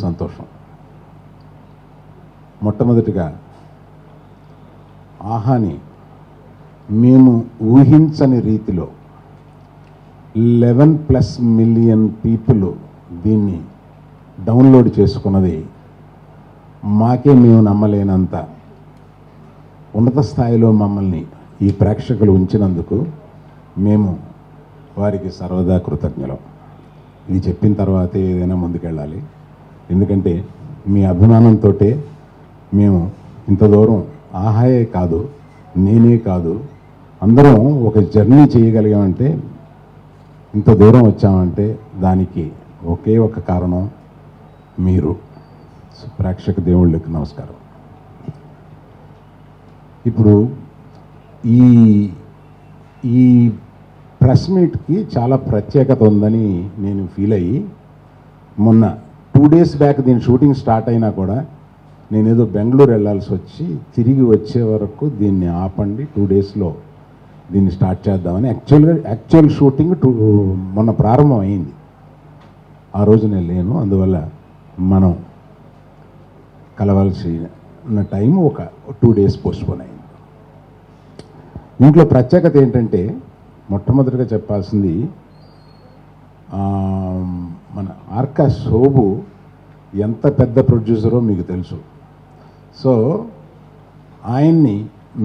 సంతోషం. మొట్టమొదటిగా ఆహాని మేము ఊహించని రీతిలో 11+ మిలియన్ పీపుల్ దీన్ని డౌన్లోడ్ చేసుకున్నది మాకే మేము నమ్మలేనంత ఉన్నత స్థాయిలో మమ్మల్ని ఈ ప్రేక్షకులు ఉంచినందుకు మేము వారికి సర్వదా కృతజ్ఞులం. ఇది చెప్పిన తర్వాతే ఏదైనా ముందుకెళ్ళాలి. ఎందుకంటే మీ అభిమానంతో మేము ఇంత దూరం ఆహాయే కాదు, నేనే కాదు, అందరం ఒక జర్నీ చేయగలిగామంటే, ఇంత దూరం వచ్చామంటే దానికి ఒకే ఒక కారణం మీరు. ప్రేక్షక దేవుళ్ళకి నమస్కారం. ఇప్పుడు ఈ ఈ ప్రెస్ మీట్కి చాలా ప్రత్యేకత ఉందని నేను ఫీల్ అయ్యి, మొన్న 2 days బ్యాక్ దీని షూటింగ్ స్టార్ట్ అయినా కూడా నేనేదో బెంగళూరు వెళ్ళాల్సి వచ్చి తిరిగి వచ్చే వరకు దీన్ని ఆపండి, 2 daysలో దీన్ని స్టార్ట్ చేద్దామని. యాక్చువల్ షూటింగ్ మొన్న ప్రారంభం అయింది. ఆ రోజు నేను లేను, అందువల్ల మనం కలవాల్సిన టైం ఒక 2 days పోస్ట్పోన్ అయింది. దీంట్లో ప్రత్యేకత ఏంటంటే, మొట్టమొదటిగా చెప్పాల్సింది మన ఆర్కా శోభు ఎంత పెద్ద ప్రొడ్యూసరో మీకు తెలుసు. సో ఆయన్ని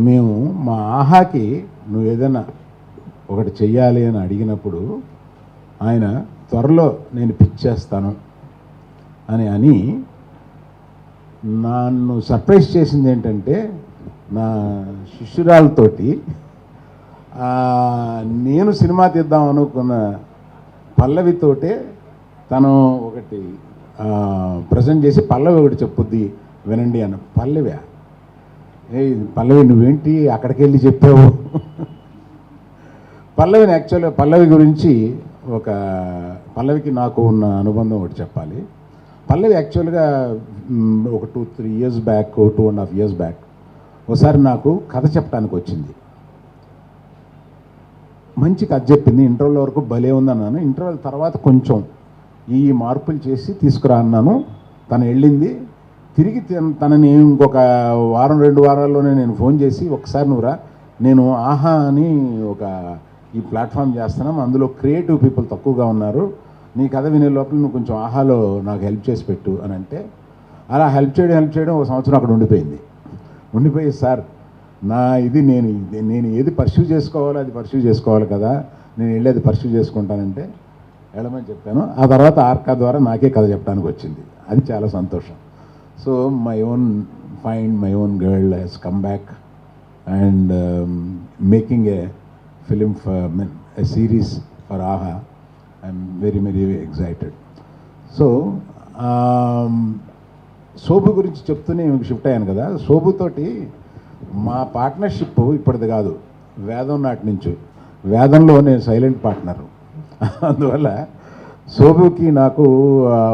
మేము మా ఆహాకి నువ్వు ఏదైనా ఒకటి చెయ్యాలి అని అడిగినప్పుడు ఆయన త్వరలో నేను పిచ్చేస్తాను అని నన్ను సర్ప్రైజ్ చేసింది. ఏంటంటే నా శిష్యురాలతోటి నేను సినిమా తీద్దాం అనుకున్న పల్లవితోటే తను ఒకటి ప్రజెంట్ చేసి పల్లవి ఒకటి చెప్పుద్ది వినండి అన్న. పల్లవి పల్లవి నువ్వేంటి అక్కడికి వెళ్ళి చెప్పావు? పల్లవిని యాక్చువల్గా పల్లవి గురించి పల్లవికి నాకు ఉన్న అనుబంధం ఒకటి చెప్పాలి. పల్లవి యాక్చువల్గా ఒక 2-3 years బ్యాక్, 2.5 years బ్యాక్ ఒకసారి నాకు కథ చెప్పడానికి వచ్చింది. మంచి కథ చెప్పింది. ఇంటర్వెల్ వరకు భలే ఉందన్నాను. ఇంటర్వెల్ తర్వాత కొంచెం ఈ మార్పులు చేసి తీసుకురా అన్నాను. తను వెళ్ళింది. తిరిగి తనని ఇంకొక 1-2 వారాల్లోనే నేను ఫోన్ చేసి, ఒకసారి నువ్వురా, నేను ఆహా అని ఈ ప్లాట్ఫామ్ చేస్తున్నాం, అందులో క్రియేటివ్ పీపుల్ తక్కువగా ఉన్నారు, నీ కథ వినే లోపల నువ్వు కొంచెం ఆహాలో నాకు హెల్ప్ చేసి పెట్టు అని అంటే, అలా హెల్ప్ చేయడం 1 సంవత్సరం అక్కడ ఉండిపోయి సార్ నేను ఏది పర్స్యూ చేసుకోవాలో అది పర్స్యూ చేసుకోవాలి కదా, నేను వెళ్ళేది పర్స్యూ చేసుకుంటానంటే వెళ్ళమని చెప్పాను. ఆ తర్వాత ఆర్కా ద్వారా నాకే కథ చెప్పడానికి వచ్చింది. అది చాలా సంతోషం. So my own girl has come back and making a film a series for AHA. I'm very excited. So Shobu గురించి చెప్తూనే షిఫ్ట్ అయ్యాను కదా. శోభుతోటి మా పార్ట్నర్షిప్ ఇప్పటిది కాదు, వేదం నాటి నుంచి. వేదంలో నేను సైలెంట్ పార్ట్నర్. అందువల్ల శోభుకి నాకు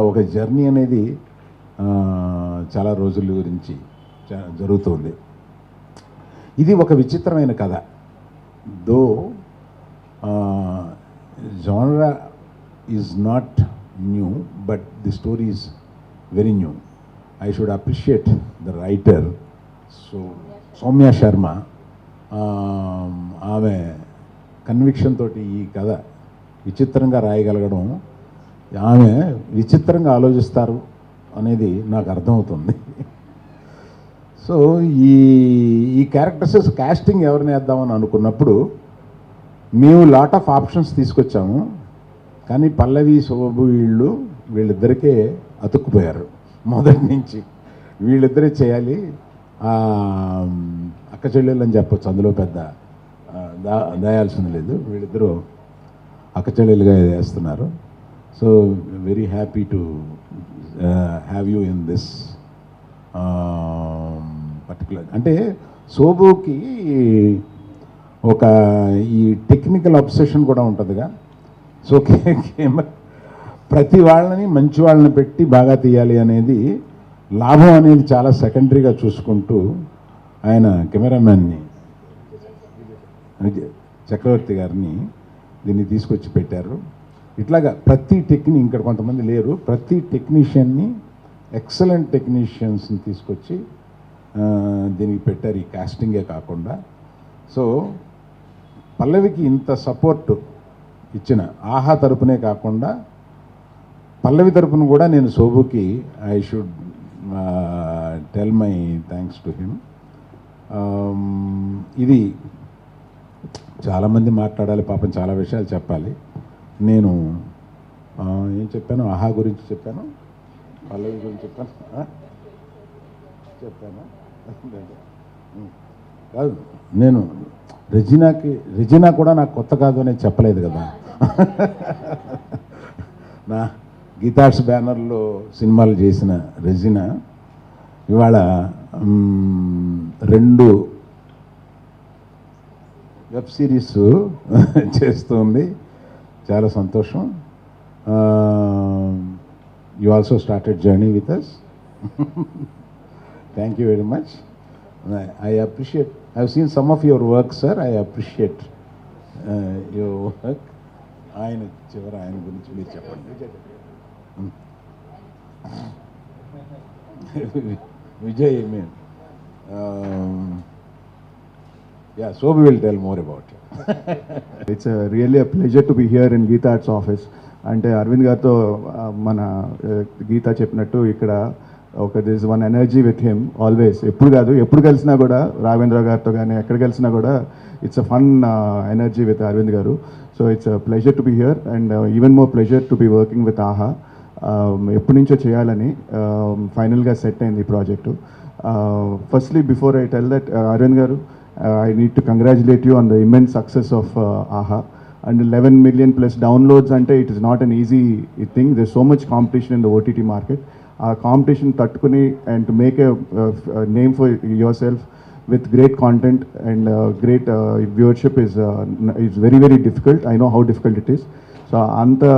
ఒక జర్నీ అనేది చాలా రోజుల గురించి జరుగుతుంది. ఇది ఒక విచిత్రమైన కథ. దో genre is not new, but the story is very new. I should appreciate the writer, so Soumya Sharma. ఆమె కన్విక్షన్ తోటి ఈ కథ విచిత్రంగా రాయగలగడం, ఆమె విచిత్రంగా ఆలోచిస్తారు అనేది నాకు అర్థమవుతుంది. సో ఈ క్యారెక్టర్స్ కాస్టింగ్ ఎవరిని వేద్దామని అనుకున్నప్పుడు మేము లాట్ ఆఫ్ ఆప్షన్స్ తీసుకొచ్చాము. కానీ పల్లవి శోభు వీళ్ళిద్దరికే అతుక్కుపోయారు మొదటి నుంచి. వీళ్ళిద్దరే చేయాలి, అక్క చెల్లెళ్ళు అని చెప్పొచ్చు, అందులో పెద్ద దాయాల్సింది లేదు. వీళ్ళిద్దరూ అక్క చెల్లెలుగా వేస్తున్నారు. So very happy to have you in this particular. అంటే శోభుకి ఈ టెక్నికల్ అబ్సెషన్ కూడా ఉంటుందిగా. సో ప్రతి వాళ్ళని మంచి వాళ్ళని పెట్టి బాగా తీయాలి అనేది, లాభం అనేది చాలా సెకండరీగా చూసుకుంటూ ఆయన కెమెరామ్యాన్ని చక్రవర్తి గారిని దీన్ని తీసుకొచ్చి పెట్టారు. ఇట్లాగా ప్రతి ఇక్కడ కొంతమంది లేరు, ప్రతి టెక్నీషియన్ని ఎక్సలెంట్ టెక్నీషియన్స్ని తీసుకొచ్చి దీనికి పెట్టారు, ఈ కాస్టింగే కాకుండా. సో పల్లవికి ఇంత సపోర్ట్ ఇచ్చిన ఆహా తరపునే కాకుండా పల్లవి తరపున కూడా నేను శోభుకి I should tell my thanks to him. ఇది చాలామంది మాట్లాడాలి పాపం, చాలా విషయాలు చెప్పాలి. నేను ఏం చెప్పాను, ఆహా గురించి చెప్పాను, పల్లవి గురించి చెప్పాను కాదు. నేను రెజినా కూడా నాకు కొత్త కాదు అనేది చెప్పలేదు కదా. నా గీతార్ట్స్ బ్యానర్లో సినిమాలు చేసిన రెజినా ఇవాళ 2 వెబ్ సిరీస్ చేస్తుంది. చాలా సంతోషం. You also started journey with us. Thank you very much. I appreciate, I have seen some of your work, sir. I appreciate your work. ఆయన గురించి మీరు చెప్పండి. Vijay, I mean, yeah, so we will tell more about it. It's really a pleasure to be here in Geeta Arts office. అంటే అరవింద్ గారితో మన గీత చెప్పినట్టు ఇక్కడ ఒక this one energy with him always. ఎప్పుడు కలిసినా కూడా రాఘవేంద్ర గారితో కానీ ఎక్కడ కలిసినా కూడా it's a fun energy with Aravind garu. So it's a pleasure to be here and even more pleasure to be working with Aha. ఎప్పటి నుంచో చేయాలని ఫైనల్గా సెట్ అయింది ఈ project. Firstly before I tell that Aravind garu, I need to congratulate you on the immense success of AHA. And 11 million plus downloads, ante it is not an easy thing. There's so much competition in the OTT market. Competition tattukuni and to make a name for yourself with great content and great viewership is very, very difficult. I know how difficult it is. So anta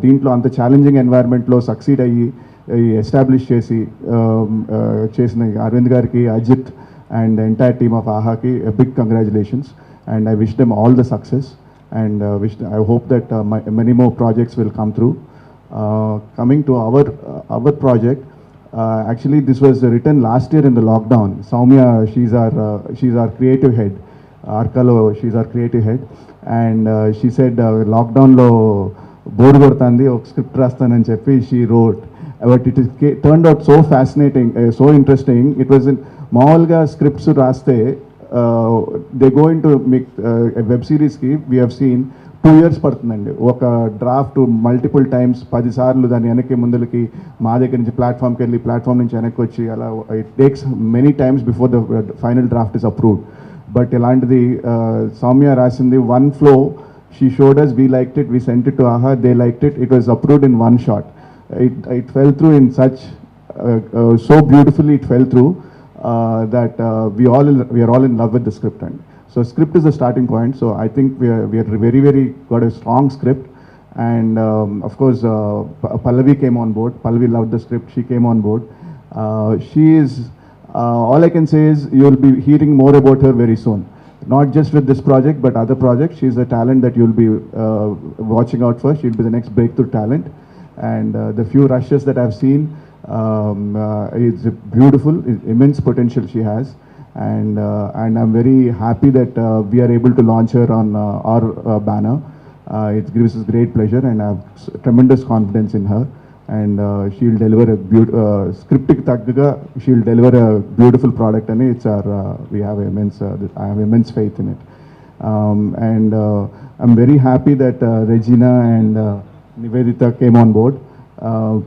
deentlo anta challenging environment lo succeed ayyi establish chesi chesina Arvind gariki, Ajit and the entire team of AHA ki a big congratulations, and I wish them all the success, and I hope that many more projects will come through. Coming to our project, actually this was written last year in the lockdown. Soumya, she's our creative head. Arkalo, she's our creative head, and she said lockdown lo board కొడుతుంది, ఒక script రాస్తానని చెప్పి she wrote, but it turned out so fascinating, so interesting. It was in మామూలుగా scripts రాస్తే they go in to make web సిరీస్కి we have seen 2 years పడుతుందండి. ఒక draft multiple times 10 సార్లు దాన్ని వెనక్కి ముందులకి మా దగ్గర నుంచి ప్లాట్ఫామ్కి వెళ్ళి ప్లాట్ఫామ్ నుంచి వెనక్కి వచ్చి అలా it takes many times before the final draft is approved. But ఇలాంటిది సౌమ్య రాసింది one flow. She showed us, we liked it, we sent it to Aha, they liked it, it was approved in one shot. It fell through in such so beautifully, it fell through that we are all in love with the script. And so script is the starting point. So I think we are very, very got a strong script. And of course Pallavi came on board. Pallavi loved the script, she came on board. She is all I can say is you will be hearing more about her very soon, not just with this project but other projects. She is a talent that you will be watching out for. She will be the next breakthrough talent. And the few rushes that I've seen, it's beautiful, immense potential she has, and I'm very happy that we are able to launch her on our banner. It gives us great pleasure, and I have tremendous confidence in her, and she'll deliver a script tagga, she'll deliver a beautiful product, and it's our I have immense faith in it. And I'm very happy that Regina and Nivedita came on board.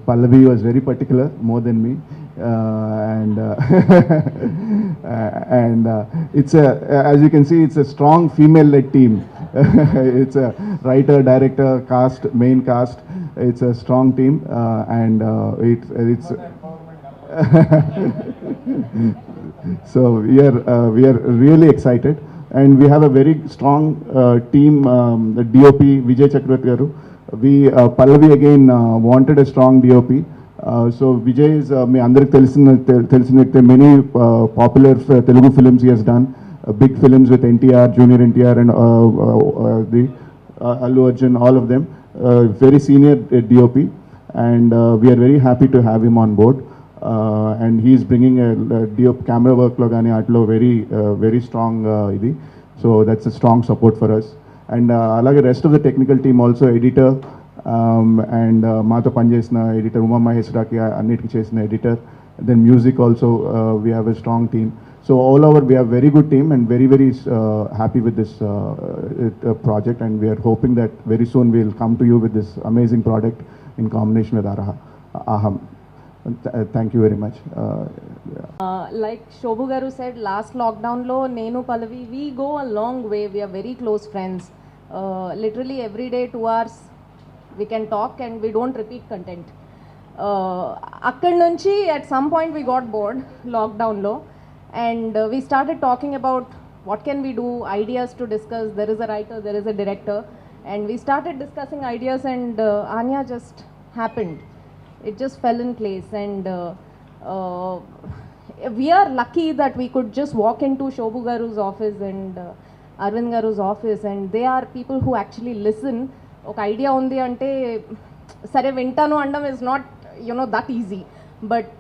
Pallavi was very particular, more than me, and it's as you can see, it's a strong female-led team. It's a writer, director, cast, main cast. It's a strong team, and it's so we are really excited, and we have a very strong team. The DOP Vijay Chakravarti garu. Pallavi again wanted a strong DOP. So Vijay is me andariki telisina many popular Telugu films he has done, big films with NTR, Junior NTR, and the Allu Arjun, all of them. Very senior DOP, and we are very happy to have him on board. And he's bringing DO camera వర్క్లో కానీ అట్లో very strong ఇది. So that's a strong support for us. And అలాగే rest of the technical team also, editor and మాతో పనిచేసిన editor Uma మహేశ్వరాకి అన్నిటికీ చేసిన editor, then music also we have a strong team. So all over we have very good team and very happy with this project, and we are hoping that very soon we'll come to you with this amazing product in combination with Aham. Thank you very much. Like Shobhu Garu said, last lockdown lo Nenu Pallavi, we go a long way. We are very close friends. Literally every day 2 hours we can talk and we don't repeat content. Akkad nunchi at some point we got bored lockdown lo, and we started talking about what can we do, ideas to discuss. There is a writer, there is a director, and we started discussing ideas, and Anya just happened. It just fell in place, and we are lucky that we could just walk into Shobhu Garu's office and Arvind Garu's office, and they are people who actually listen. Oka idea undi ante sare vintanu andam is not, you know, that easy. But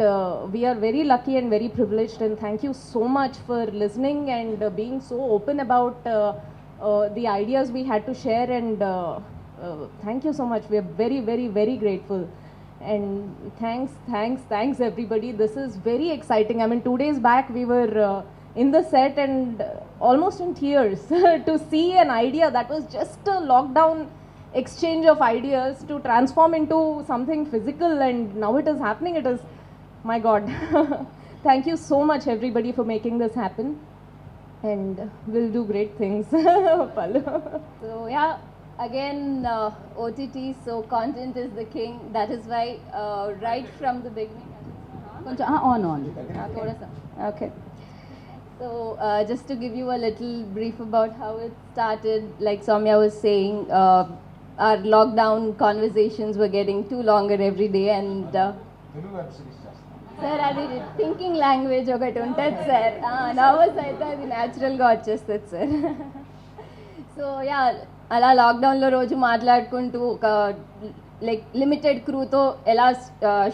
we are very lucky and very privileged, and thank you so much for listening and being so open about the ideas we had to share, and thank you so much. We are very grateful, and thanks everybody. This is very exciting. I mean, 2 days back we were in the set and almost in tears to see an idea that was just a lockdown exchange of ideas to transform into something physical, and now it is happening. It is, my God. Thank you so much everybody for making this happen, and we'll do great things. Pallu. So yeah, again OTT, so content is the king. That is why right from the beginning on thoda sa. Okay. So just to give you a little brief about how it started, like Soumya was saying, our lockdown conversations were getting too longer every day, and sir, అది thinking language ఒకటి ఉంటుంది sir, nervous అయితే అది న్యాచురల్గా వచ్చేస్తుంది sir. So yeah, అలా లాక్డౌన్లో రోజు మాట్లాడుకుంటూ ఒక లైక్ లిమిటెడ్ క్రూతో ఎలా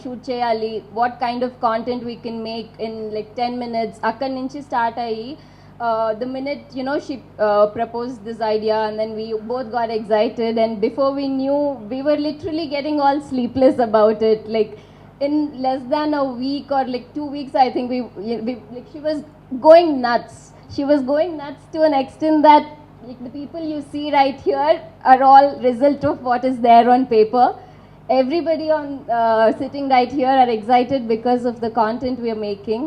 షూట్ చేయాలి, what kind of content we can make in like 10 minutes, అక్కడి నుంచి స్టార్ట్ అయ్యి the minute, you know, she proposed this idea, and then we both got excited, and before we knew, we were literally getting all sleepless about it. Like in less than a week or like 2 weeks, I think we like she was going nuts. She was going nuts to an extent that like the people you see right here are all result of what is there on paper. Everybody on sitting right here are excited because of the content we are making.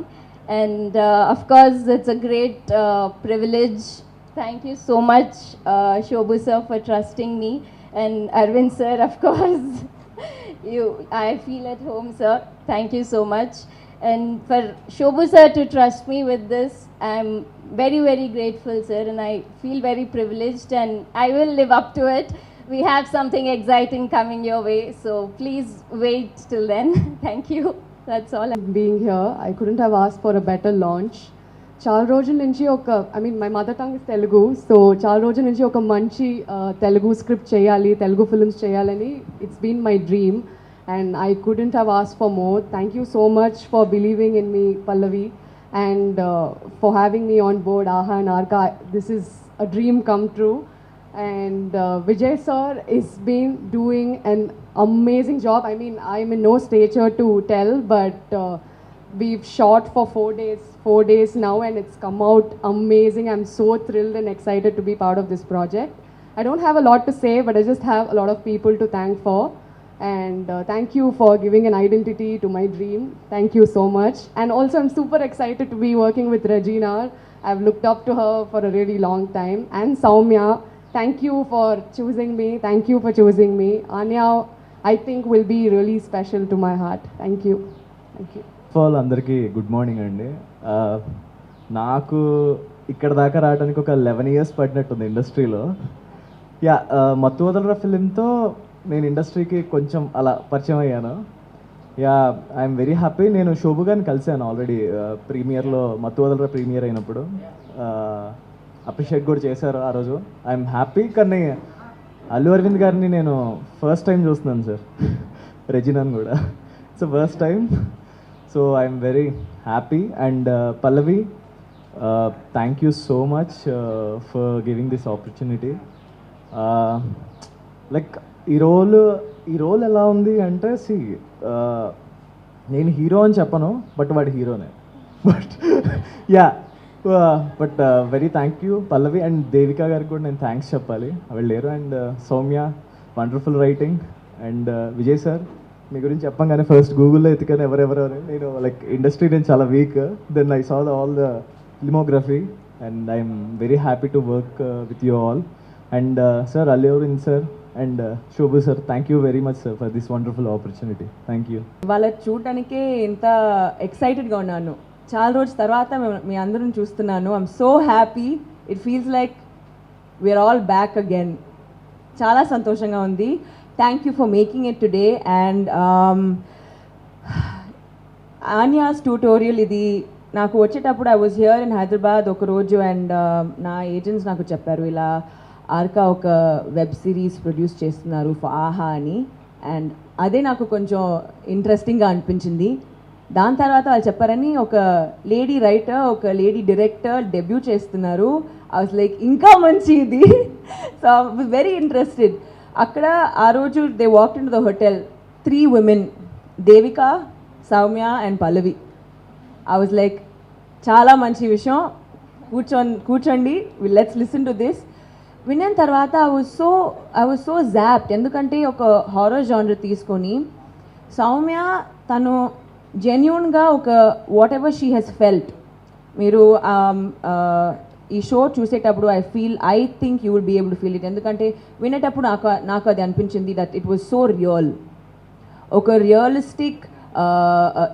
And of course, it's a great privilege. Thank you so much, Shobhu sir, for trusting me, and Arvind sir, of course. I feel at home, sir. Thank you so much. And for Shobhu sir to trust me with this, I'm very grateful, sir, and I feel very privileged, and I will live up to it. We have something exciting coming your way, so please wait till then. Thank you. That's all. Being here, I couldn't have asked for a better launch. చాలా రోజుల నుంచి I mean my mother tongue is Telugu, so చాలా రోజుల నుంచి ఒక మంచి Telugu script చేయాలి, Telugu films చేయాలని it's been my dream, and I couldn't have ask for more. Thank you so much for believing in me, Pallavi, and for having me on board, Aha and Arka. This is a dream come true. And Vijay sir is been doing an amazing job. I mean, I'm in no stature to tell, but we've shot for 4 days now, and it's come out amazing. I'm so thrilled and excited to be part of this project. I don't have a lot to say, but I just have a lot of people to thank for. And thank you for giving an identity to my dream. Thank you so much. And also, I'm super excited to be working with Regina. I've looked up to her for a really long time. And Soumya, thank you for choosing me. Thank you for choosing me. Anya, I think will be really special to my heart. Thank you. Thank you. Fall అందరికీ good morning అండి. నాకు ఇక్కడ దాకా రావడానికి ఒక 11 years పడినట్టుంది ఇండస్ట్రీలో. Yeah, మత్తు వదలరా ఫిలింతో నేను ఇండస్ట్రీకి కొంచెం అలా పరిచయం అయ్యాను. Yeah, I'm very happy. నేను శోభు గారిని కలిశాను ఆల్రెడీ ప్రీమియర్లో, మత్తు వదలరా ప్రీమియర్ అయినప్పుడు అప్రిషియేట్ కూడా చేశారు ఆ రోజు. I'm happy. కానీ అల్లు అరవింద్ గారిని నేను ఫస్ట్ టైం చూస్తున్నాను సార్, రెజినాని కూడా. It's first time. So I'm very happy. And Pallavi, thank you so much for giving this opportunity. Like ఈ రోల్ ఎలా ఉంది అంటే, నేను హీరో అని చెప్పను, బట్ వాడు హీరోనే. But yeah, but very thank you Pallavi. And Devika గారికి కూడా నేను థ్యాంక్స్ చెప్పాలి, ఆవిడ లేరు. And Soumya, wonderful writing. And Vijay sir, మీ గురించి చెప్పంగానే ఫస్ట్ గూగుల్లో ఎత్తుకొని ఎవరెవరు అని, నేను లైక్ ఇండస్ట్రీ నేను చాలా weak, then I saw all the filmography and I'm very happy to work with you all. And sir, Allu Aravind sir and Shobu sir, thank you very much sir for this wonderful opportunity. Thank you. వాళ్ళ చూడటానికే ఇంత ఎక్సైటెడ్గా ఉన్నాను. చాలా రోజుల తర్వాత మీ అందరం చూస్తున్నాను. I'm so happy. It feels like we're all back again. చాలా సంతోషంగా ఉంది. Thank you for making it today. And Anya's tutorial ఇది నాకు వచ్చేటప్పుడు I was here in Hyderabad ఒకరోజు. అండ్ నా ఏజెంట్స్ నాకు చెప్పారు, ఇలా ఆర్కా ఒక వెబ్ సిరీస్ ప్రొడ్యూస్ చేస్తున్నారు ఫర్ ఆహా అని. అండ్ అదే నాకు కొంచెం ఇంట్రెస్టింగ్గా అనిపించింది. దాని తర్వాత వాళ్ళు చెప్పారని ఒక లేడీ రైటర్, ఒక లేడీ డైరెక్టర్ డెబ్యూ చేస్తున్నారు. ఐ వాజ్ లైక్ ఇంకా మంచి ఇది. So I was very interested. అక్కడ ఆ రోజు they walked into the hotel, 3 women, Devika, Soumya and Pallavi. I was like చాలా మంచి విషయం, కూర్చోండి, లెట్స్ లిసన్ టు దిస్. విన్న తర్వాత ఐ వాజ్ సో జాప్డ్. ఎందుకంటే ఒక హారర్ జానర్ తీసుకొని సౌమ్య తను జెన్యూన్గా ఒక whatever she has felt, మీరు ఈ షో చూసేటప్పుడు I think you will be able to feel it. ఎందుకంటే వినేటప్పుడు నాకు అది అనిపించింది that it was so real. ఒక రియలిస్టిక్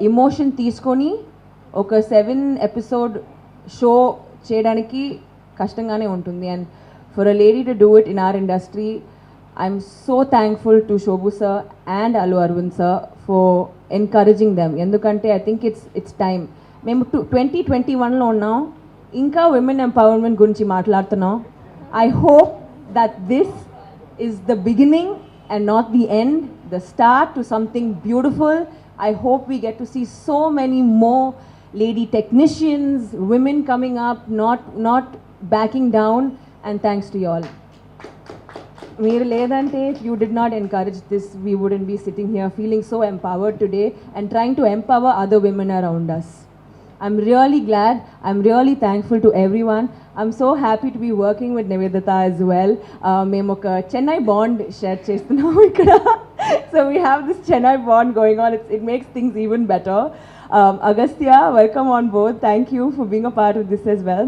ఇమోషన్ తీసుకొని ఒక 7 episode షో చేయడానికి కష్టంగానే ఉంటుంది. And for a lady to do it in our industry, I'm so thankful to Shobu sir and Allu Aravind sir for encouraging them. ఎందుకంటే ఐ థింక్ ఇట్స్ టైమ్. మేము 2021లో ఉన్నాం, ఇంకా విమెన్ ఎంపవర్మెంట్ గురించి మాట్లాడుతున్నాం. I hope that this is the beginning and not the end, the start to something beautiful. I hope we get to see so many more lady technicians, women coming up, not backing down. And thanks to you all. Meer ledante, if you did not encourage this, we wouldn't be sitting here feeling so empowered today and trying to empower other women around us. I'm really glad. I'm really thankful to everyone. I'm so happy to be working with Nivedita as well. మేము ఒక Chennai bond share చేస్తున్నాము ఇక్కడ. So we have this Chennai bond going on. It makes things even better. Agastya, welcome on board. Thank you for being a part of this as well.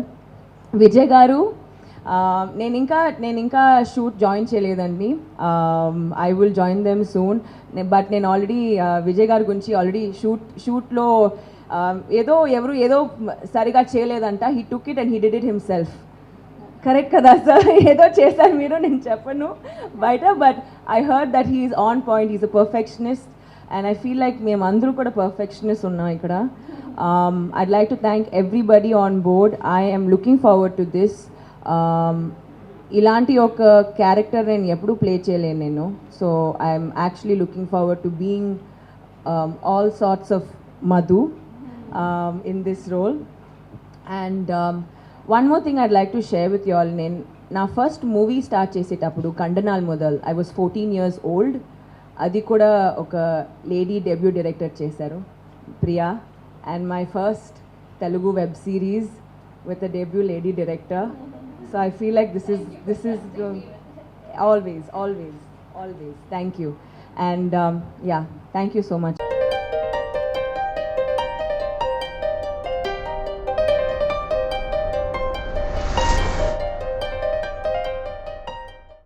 Vijay garu, నేను ఇంకా shoot join చేయలేదండి. I will join them soon. But నేను already Vijay గారి గురించి already షూట్లో ఏదో సరిగా చేయలేదంట. He took it and he did it himself. Correct కదా సార్? ఏదో చేశారు మీరు, నేను చెప్పను బయట. But I heard that he is on point, is a perfectionist. And I feel like మేము అందరూ కూడా పర్ఫెక్షనిస్ట్ ఉన్నాం ఇక్కడ. I'd like to thank everybody on board. I am looking forward to this. ఇలాంటి ఒక క్యారెక్టర్ నేను ఎప్పుడూ ప్లే చేయలేను నేను. So I'm actually looking forward to being all sorts of Madhu in this role. And one more thing I'd like to share with you all. నా first movie start చేసేటప్పుడు కండనాల్ మొదల్, I was 14 years old. అది కూడా ఒక lady debut director చేశారు, Priya. And my first Telugu web series with a debut lady director. So I feel like this is always thank you. And yeah, thank you so much.